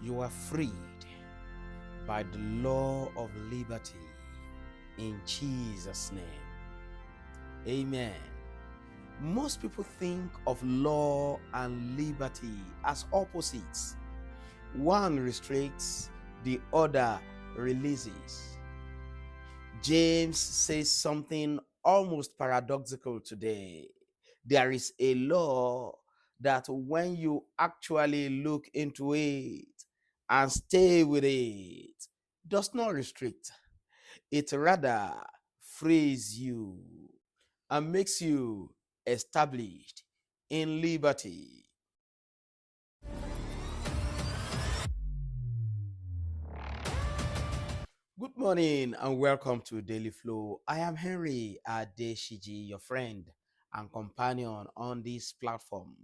You are freed by the law of liberty in Jesus' name. Amen. Most people think of law and liberty as opposites. One restricts, the other releases. James says something almost paradoxical today. There is a law that when you actually look into it and stay with it, does not restrict. It rather frees you and makes you established in liberty. Good morning and welcome to Daily Flow. I am Henry Adesiji, your friend and companion on this platform.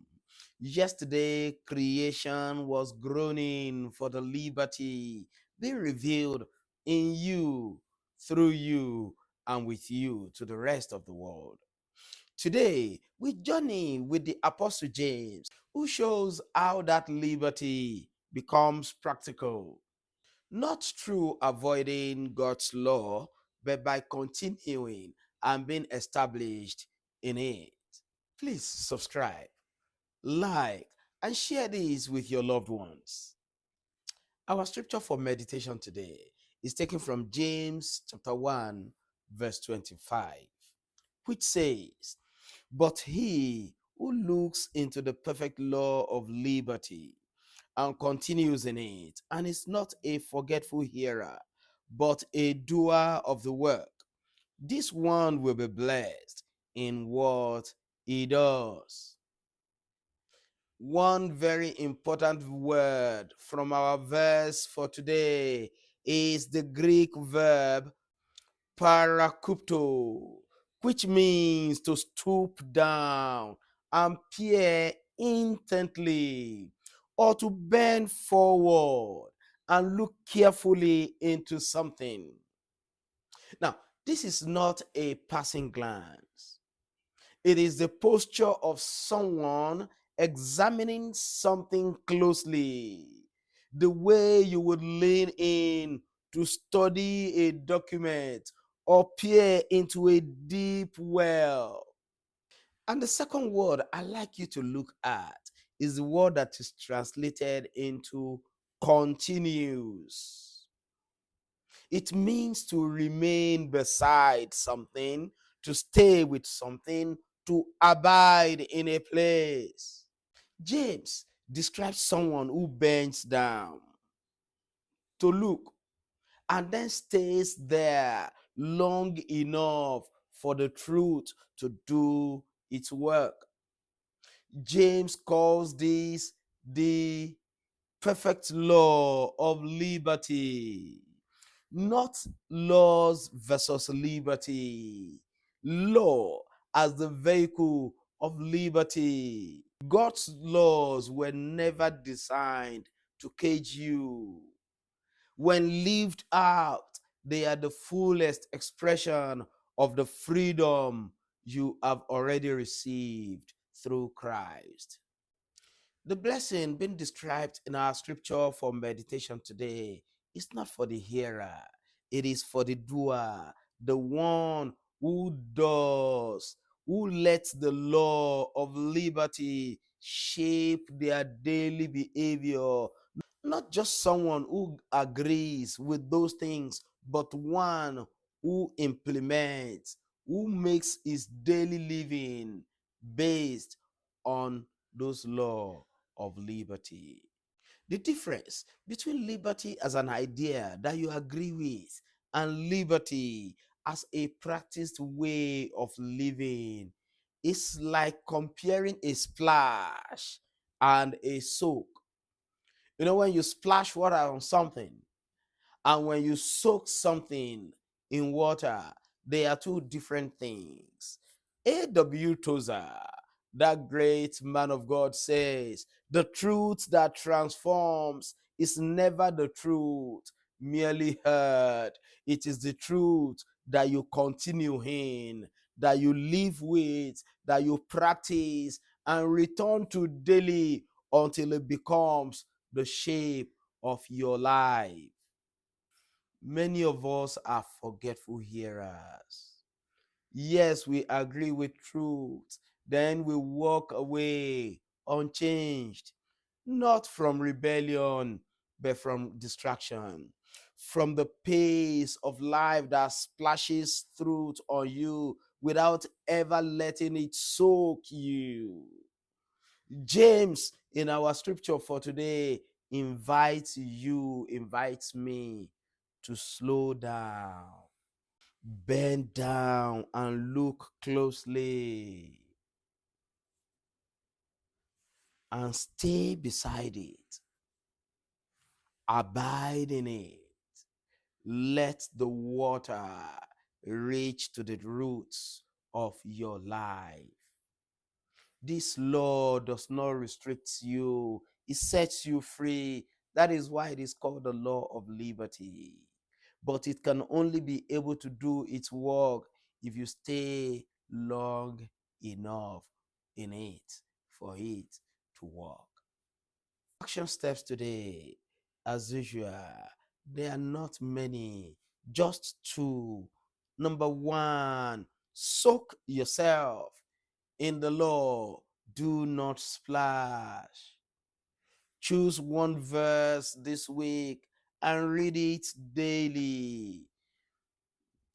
Yesterday, creation was groaning for the liberty being revealed in you, through you, and with you to the rest of the world. Today, we journey with the Apostle James, who shows how that liberty becomes practical, not through avoiding God's law, but by continuing and being established in it. Please subscribe, like, and share this with your loved ones. Our scripture for meditation today is taken from James chapter 1, verse 25, which says, "But he who looks into the perfect law of liberty and continues in it, and is not a forgetful hearer, but a doer of the work, this one will be blessed in what he does." One very important word from our verse for today is the Greek verb parakupto, which means to stoop down and peer intently, or to bend forward and look carefully into something. Now, this is not a passing glance. It is the posture of someone examining something closely, the way you would lean in to study a document or peer into a deep well. And the second word I like you to look at is the word that is translated into continues. It means to remain beside something, to stay with something, to abide in a place. James describes someone who bends down to look and then stays there long enough for the truth to do its work. James calls this the perfect law of liberty, not laws versus liberty. Law as the vehicle of liberty. God's laws were never designed to cage you. When lived out, they are the fullest expression of the freedom you have already received through Christ. The blessing being described in our scripture for meditation today is not for the hearer, it is for the doer, the one who does, who lets the law of liberty shape their daily behavior. Not just someone who agrees with those things, but one who implements, who makes his daily living based on those laws of liberty. The difference between liberty as an idea that you agree with and liberty as a practiced way of living is like comparing a splash and a soak. You know, when you splash water on something and when you soak something in water, they are two different things. A.W. Tozer, that great man of God, says, "The truth that transforms is never the truth merely heard. It is the truth that you continue in, that you live with, that you practice and return to daily until it becomes the shape of your life. Many of us are forgetful hearers. Yes, we agree with truth. Then we walk away unchanged, not from rebellion, but from distraction, from the pace of life that splashes truth on you without ever letting it soak you. James, in our scripture for today, invites me to slow down, bend down, and look closely, and stay beside it, abide in it. Let the water reach to the roots of your life. This law does not restrict you, it sets you free. That is why it is called the law of liberty. But it can only be able to do its work if you stay long enough in it for it to work. Action steps today, as usual, there are not many, just two. Number one, soak yourself in the law. Do not splash. Choose one verse this week and read it daily.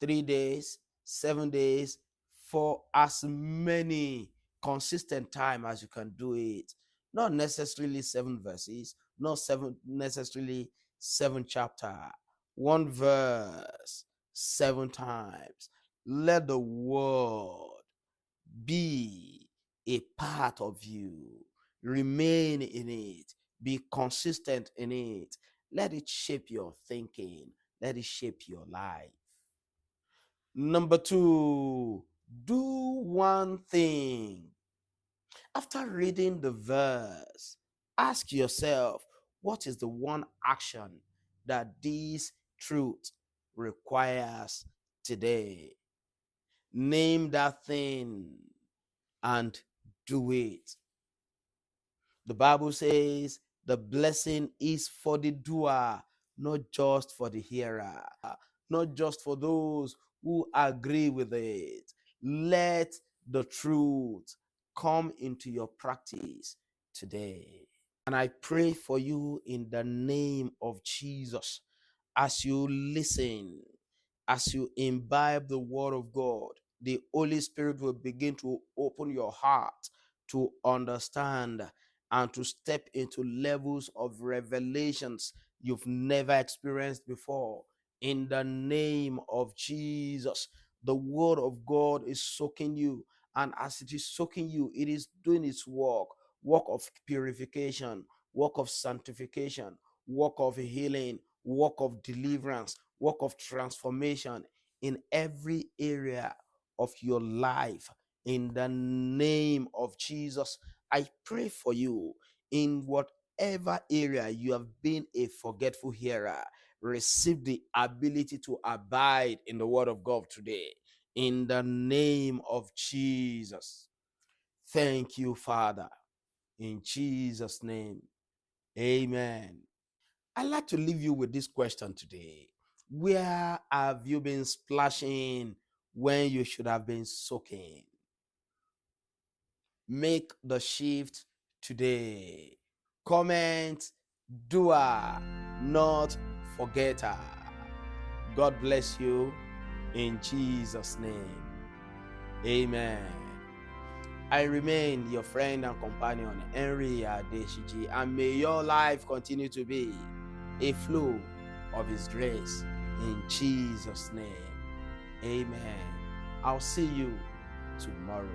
3 days, 7 days, for as many consistent time as you can do it. Not necessarily 7 verses, not seven necessarily 7 chapter. One verse 7 times. Let the word be a part of you. Remain in it. Be consistent in it. Let it shape your thinking. Let it shape your life. Number two, do one thing. After reading the verse, ask yourself, what is the one action that this truth requires today? Name that thing and do it. The Bible says the blessing is for the doer, not just for the hearer, not just for those who agree with it. Let the truth come into your practice today. And I pray for you in the name of Jesus, as you listen, as you imbibe the word of God, the Holy Spirit will begin to open your heart to understand and to step into levels of revelations you've never experienced before. In the name of Jesus, the word of God is soaking you, and as it is soaking you, it is doing its work of purification, work of sanctification, work of healing, work of deliverance, work of transformation in every area of your life. In the name of Jesus, I pray for you in whatever area you have been a forgetful hearer. Receive the ability to abide in the word of God today. In the name of Jesus. Thank you, Father. In Jesus' name, amen. I'd like to leave you with this question today. Where have you been splashing when you should have been soaking? Make the shift today. Comment, doer, not forgetter. God bless you in Jesus' name. Amen. I remain your friend and companion, Henry Adesiji, and may your life continue to be a flow of His grace in Jesus' name. Amen. I'll see you tomorrow.